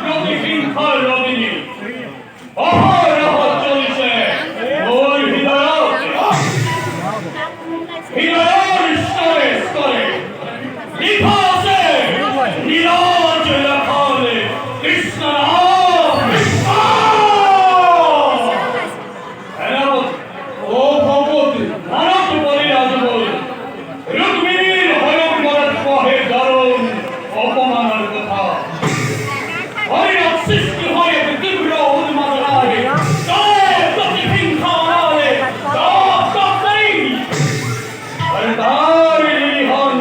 প্রতিহিংসার রবিনী অহরহ চলছে ওর হৃদয়ের স্তরে স্তরে লিখা আছে নীরজ লেখলে কৃষ্ণ ও ভগবতী ভারত বলি আজ বল রুক্মিণীর হয়ক মরত কহে দারুণ অপমানের কথা হরিণার সৃষ্টি হয়ে তীব্র উন্মাদনায় প্রতিহিংসা অনারে তার হন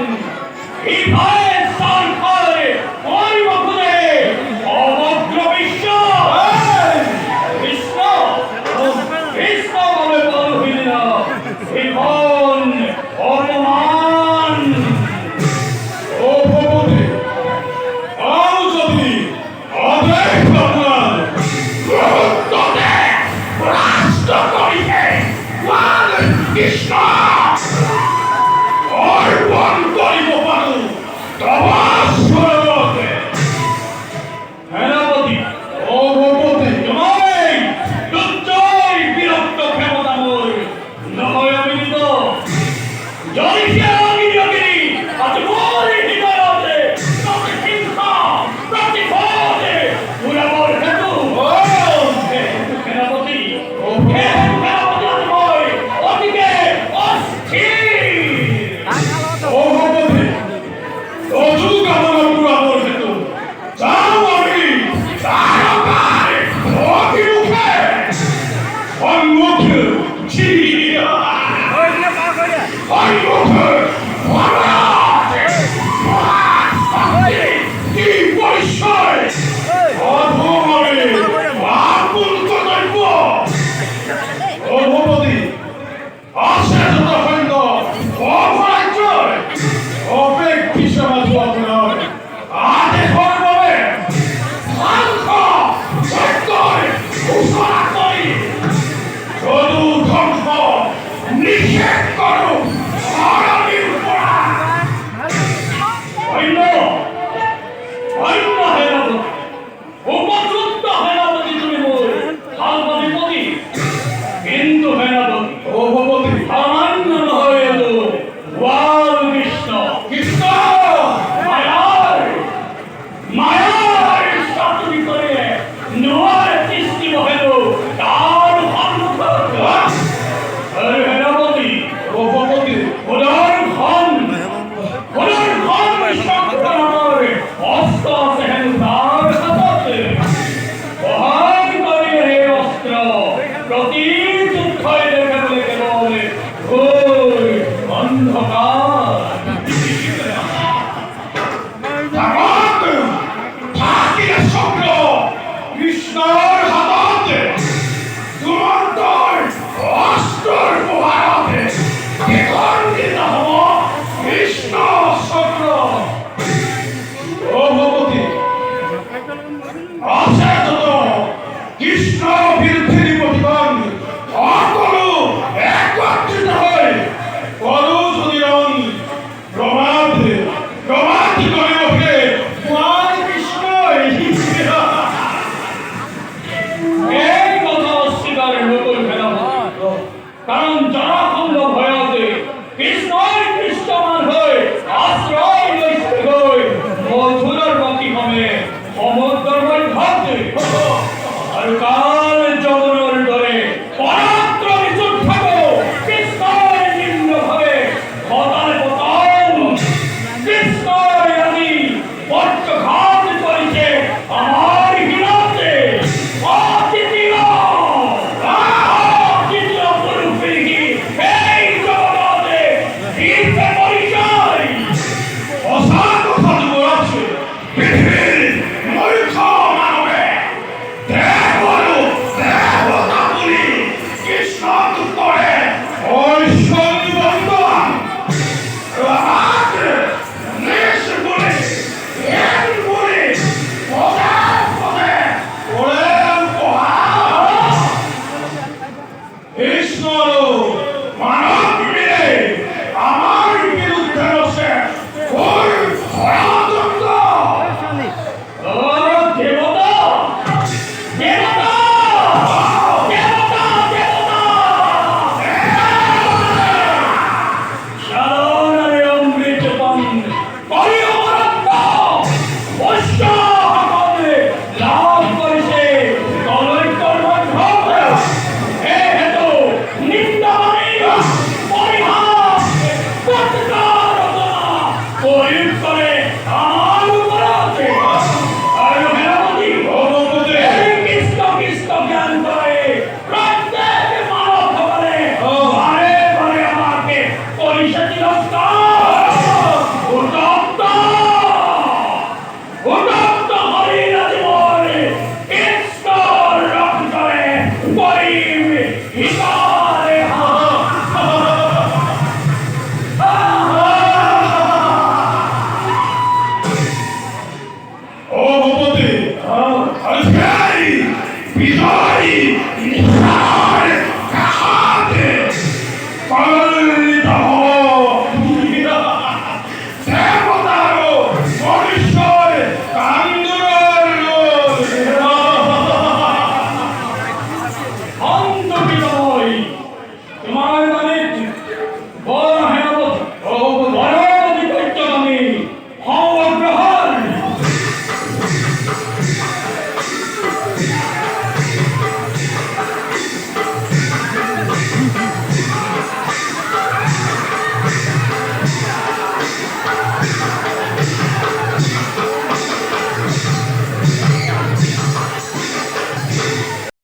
এই ভয়ে সরকারে ওই মকুলে সমগ্র বিশ্ব কৃষ্ণ কৃষ্ণ বলে বলহিল না এখন অপমান ও ভগবতী আও যদি আদেশ আপনার তোতে রাষ্ট্র করিতে কৃষ্ণ অর্পণ করিব পারু তবাস্বরতে সেনাপতি ও ভগবতী তোমায় দুর্জয় বিরক্ত ক্ষমতাময় নয় অবিদিত জয়িষে অগিরি আজ মোর হৃদয়তে প্রতিহিংসা প্রতিভোধে পুরাবর হেতু সেনাপতি সেনাপতি অতিময় অতিকে অস্থির ও ভগবতী অযু কামনা পুরাবর হেতু যাও আমি তারকার অভিমুখে সম্মুখে সম্মুখে কি পরিচয় অধমরে আকুল কর্তব্য ও ভগবতী আছে যত সৈন্য অপরাজ্য অপেক্ষী সমাজ আপনার আদেশর বাবে শান্ত সত্যই ঘোষণা করি যদু ধ্বংস নিষেধ করো ধরণীর উপরা অন্য হেরাপতি উপযুক্ত হেরাপতি তুমি মোর হালপতিপতি কিন্তু হেরাপতি ও ভগবতী সামান্য হয়ে এলো ওয়াল কৃষ্ণ কৃষ্ণ মায়ার সাতুরি করে নোয়ার সৃষ্টি হইল তার হেরাপতি ও ভগবতী খোদার খন সত্যনার অস্ত্র আছে হেন তার হাতে বহান করিয়ে হে অস্ত্র প্রতি যুদ্ধয় দেখে বলে কেবল ঘোর অন্ধকার থাকিলে চক্র কৃষ্ণর হাততে দুরন্তর অস্ত্ৰৰ পোহাৰতে বিখণ্ডিত হব কৃষ্ণ চক্ৰ ও ভগবতী আছে যত কৃষ্ণ বিৰুদ্ধে প্ৰতিবাদ সকলো একত্ৰিত হৈ কৰো যদি ৰং প্ৰমাদ কৰিব ফিৰে মই কৃষ্ণই এই কথা অস্বীকাৰ নকৰি ফেলাব কাৰণ জৰাসন্ধ ভয়তে কৃষ্ণ